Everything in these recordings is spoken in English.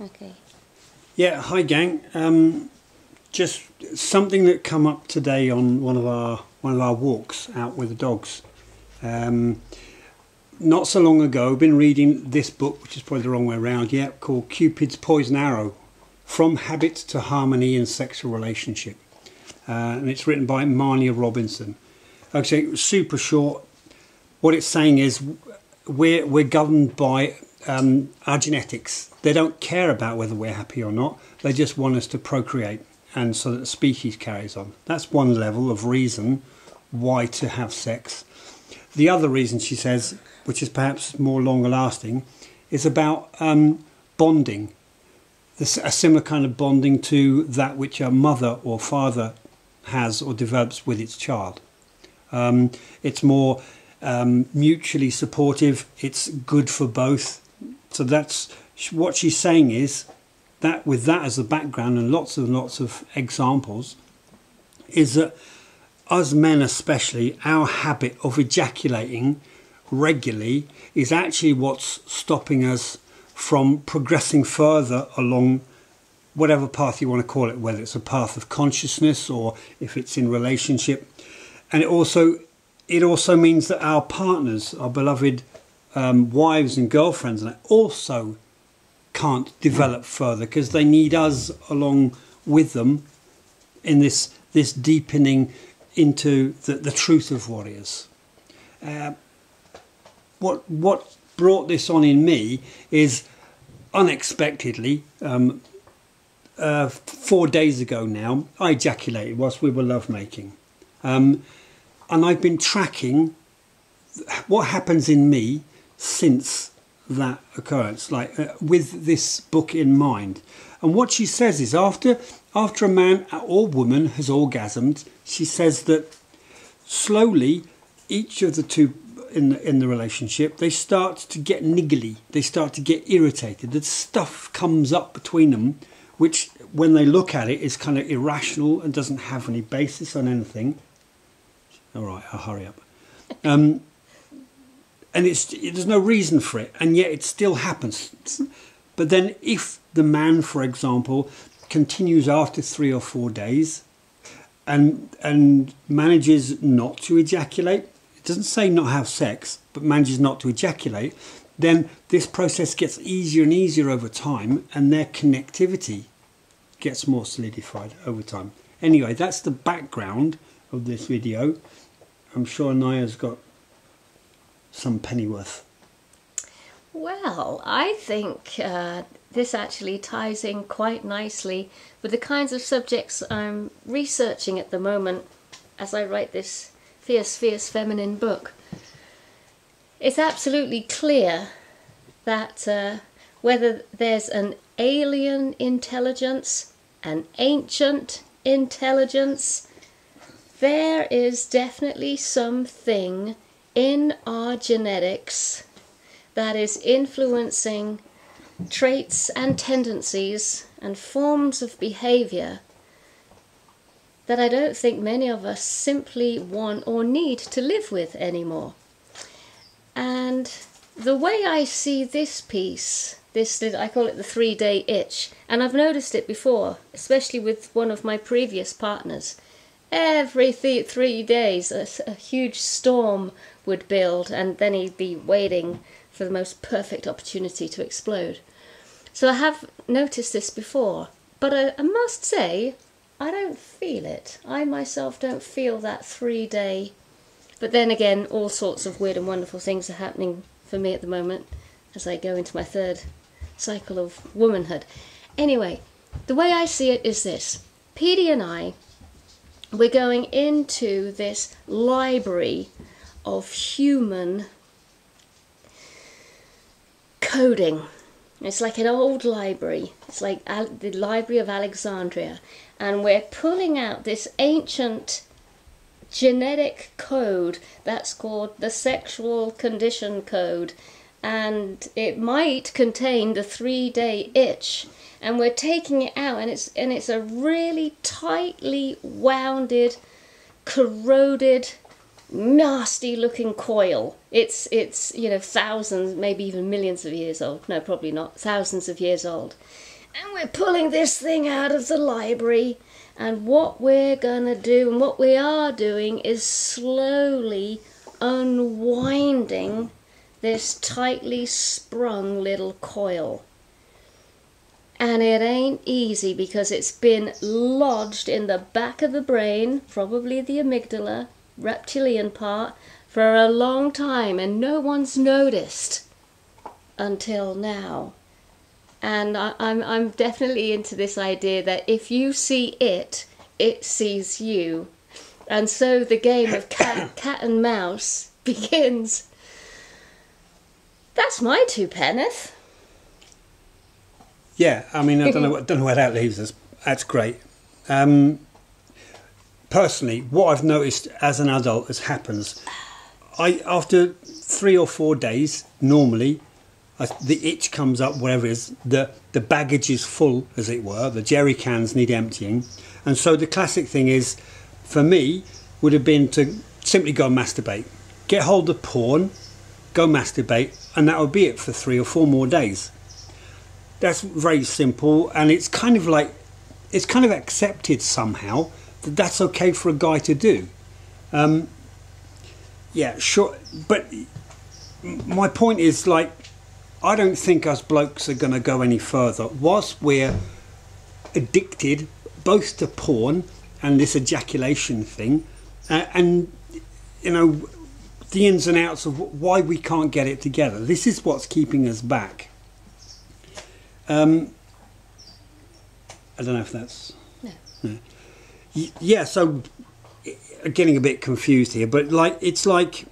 Okay. Yeah, hi gang. Just something that come up today on one of our walks out with the dogs. Not so long ago, I've been reading this book, which is probably the wrong way around, yeah, called Cupid's Poison Arrow: From Habit to Harmony in Sexual Relationship, and it's written by Anaiya Robinson. Okay, it was super short. What it's saying is we're governed by our genetics. They don't care about whether we're happy or not. They just want us to procreate, and so that the species carries on. That's one level of reason why to have sex. The other reason, she says, which is perhaps more longer lasting, is about bonding. There's a similar kind of bonding to that which a mother or father has or develops with its child. It's more mutually supportive. It's good for both. So that's what she's saying, is that with that as the background and lots of examples, is that us men especially, our habit of ejaculating regularly is actually what's stopping us from progressing further along whatever path you want to call it, whether it's a path of consciousness or if it's in relationship. And it also means that our partners, our beloved wives and girlfriends, and also can't develop further because they need us along with them in this deepening into the truth of what is. What brought this on in me is unexpectedly, 4 days ago now, I ejaculated whilst we were lovemaking. And I've been tracking what happens in me since that occurrence, like with this book in mind. And what she says is after a man or woman has orgasmed, she says that slowly each of the two in the relationship, they start to get niggly, they start to get irritated. The stuff comes up between them, which when they look at it is kind of irrational and doesn't have any basis on anything. All right, I'll hurry up. And there's no reason for it, and yet it still happens. But then if the man, for example, continues after 3 or 4 days and manages not to ejaculate, it doesn't say not have sex, but manages not to ejaculate, then this process gets easier and easier over time, and their connectivity gets more solidified over time. Anyway, that's the background of this video. I'm sure Anaiya's got some pennyworth. Well, I think this actually ties in quite nicely with the kinds of subjects I'm researching at the moment as I write this fierce, fierce feminine book. It's absolutely clear that whether there's an alien intelligence, an ancient intelligence, there is definitely something in our genetics that is influencing traits and tendencies and forms of behavior that I don't think many of us simply want or need to live with anymore. And the way I see this piece, I call it the 3-day itch, and I've noticed it before, especially with one of my previous partners. Every 3 days a huge storm would build, and then he'd be waiting for the most perfect opportunity to explode. So I have noticed this before, but I must say I don't feel it. I myself don't feel that 3-day. But then again, all sorts of weird and wonderful things are happening for me at the moment as I go into my 3rd cycle of womanhood. Anyway, the way I see it is this. Petey and I, we're going into this library of human coding. It's like an old library. It's like the Library of Alexandria. And we're pulling out this ancient genetic code that's called the sexual condition code. And it might contain the 3-day itch. And we're taking it out, and it's a really tightly wounded, corroded nasty looking coil. It's you know, thousands, maybe even millions of years old. No, probably not. Thousands of years old. And we're pulling this thing out of the library. And what we're gonna do, and what we are doing, is slowly unwinding this tightly sprung little coil. And it ain't easy, because it's been lodged in the back of the brain, probably the amygdala, reptilian part, for a long time, and no one's noticed until now. And I'm definitely into this idea that if you see it, it sees you. And so the game of cat and mouse begins. That's my two penneth. Yeah, I mean, I don't know where that leaves us. That's great. Personally, what I've noticed as an adult as happens, after 3 or 4 days, normally, the itch comes up, wherever it is, the baggage is full, as it were, the jerry cans need emptying. And so the classic thing is, for me, would have been to simply go and masturbate. Get hold of porn, go masturbate, and that would be it for 3 or 4 more days. That's very simple, and it's kind of like, it's kind of accepted somehow that that's okay for a guy to do. Yeah, sure, but my point is, like, I don't think us blokes are going to go any further. Whilst we're addicted both to porn and this ejaculation thing, and, you know, the ins and outs of why we can't get it together. This is what's keeping us back. I don't know if that's... No. Yeah, so getting a bit confused here, but like, it's like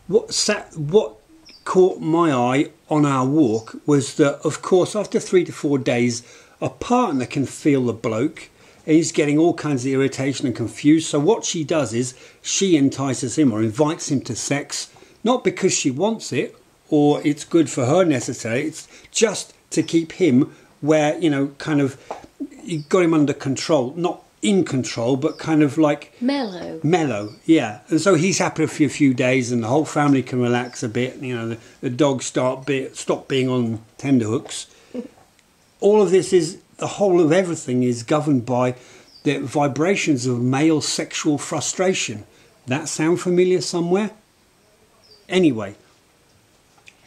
what caught my eye on our walk was that, of course, after 3 to 4 days, a partner can feel the bloke and he's getting all kinds of irritation and confused. So what she does is she entices him or invites him to sex, not because she wants it or it's good for her necessarily, it's just to keep him where, you know, kind of, you got him under control, not in control, but kind of like mellow, yeah. And so he's happy for a few days, and the whole family can relax a bit. You know, the dogs stop being on tenterhooks. All of this is, the whole of everything is governed by the vibrations of male sexual frustration. That sound familiar somewhere? Anyway.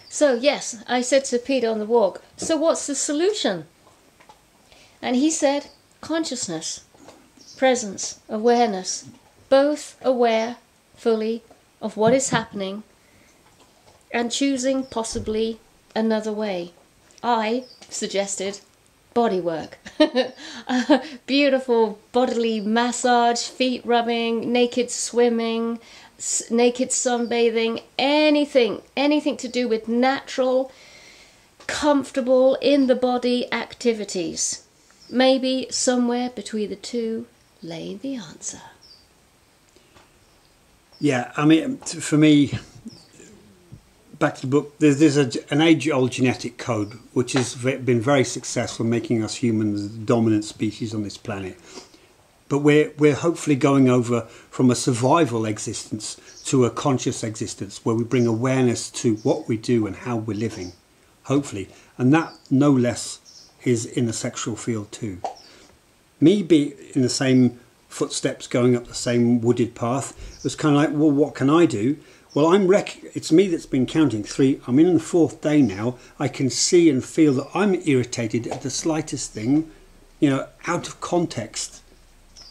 So yes, I said to Peter on the walk, so what's the solution? And he said, consciousness. Presence, awareness, both aware fully of what is happening and choosing possibly another way. I suggested body work. Beautiful bodily massage, feet rubbing, naked swimming, naked sunbathing, anything to do with natural, comfortable, in the body activities. Maybe somewhere between the two lay the answer. Yeah, I mean, for me, back to the book, there's an age-old genetic code which has been very successful in making us humans the dominant species on this planet. But we're hopefully going over from a survival existence to a conscious existence where we bring awareness to what we do and how we're living, hopefully. And that, no less, is in the sexual field too. Me being in the same footsteps, going up the same wooded path, was kind of like, well, what can I do? Well, it's me that's been counting 3. I'm in the 4th day now. I can see and feel that I'm irritated at the slightest thing, you know, out of context.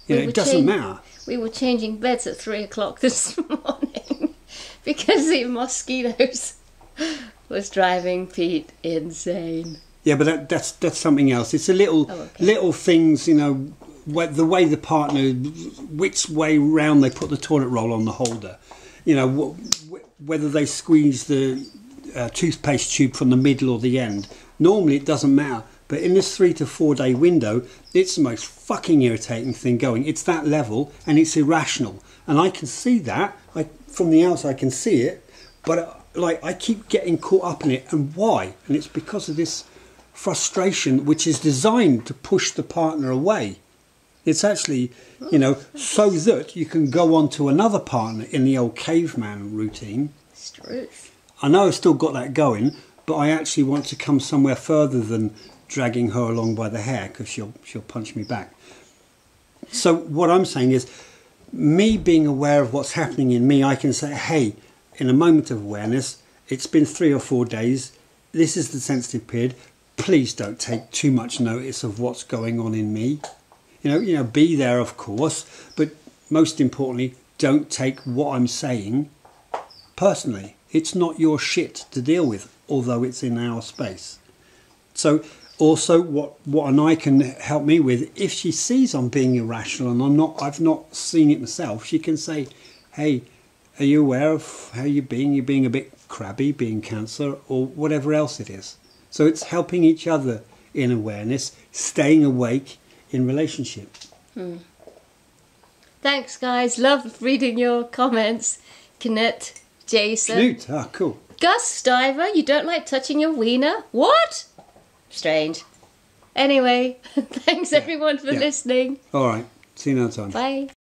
You know, it doesn't matter. We were changing beds at 3 o'clock this morning because the mosquitoes was driving Pete insane. Yeah, but that's something else. It's a little things, you know, the way the partner, which way round they put the toilet roll on the holder, you know, whether they squeeze the toothpaste tube from the middle or the end. Normally it doesn't matter, but in this 3 to 4 day window, it's the most fucking irritating thing going. It's that level, and it's irrational, and I can see that. From the outside, I can see it, but like I keep getting caught up in it, and why? And it's because of this frustration, which is designed to push the partner away. It's actually, you know, so that you can go on to another partner in the old caveman routine. It's truth. I know I've still got that going, but I actually want to come somewhere further than dragging her along by the hair, because she'll punch me back. So what I'm saying is, me being aware of what's happening in me, I can say, hey, in a moment of awareness, it's been 3 or 4 days, this is the sensitive period, please don't take too much notice of what's going on in me. You know, be there, of course, but most importantly, don't take what I'm saying personally. It's not your shit to deal with, although it's in our space. So also what Anaiya can help me with, if she sees I'm being irrational and I've not seen it myself, she can say, hey, are you aware of how you're being? You're being a bit crabby, being Cancer, or whatever else it is. So it's helping each other in awareness, staying awake in relationship. Thanks, guys. Love reading your comments. Knut, Jason. Knut, ah, cool. Gus Diver, you don't like touching your wiener? What? Strange. Anyway, thanks everyone for listening. All right. See you another time. Bye.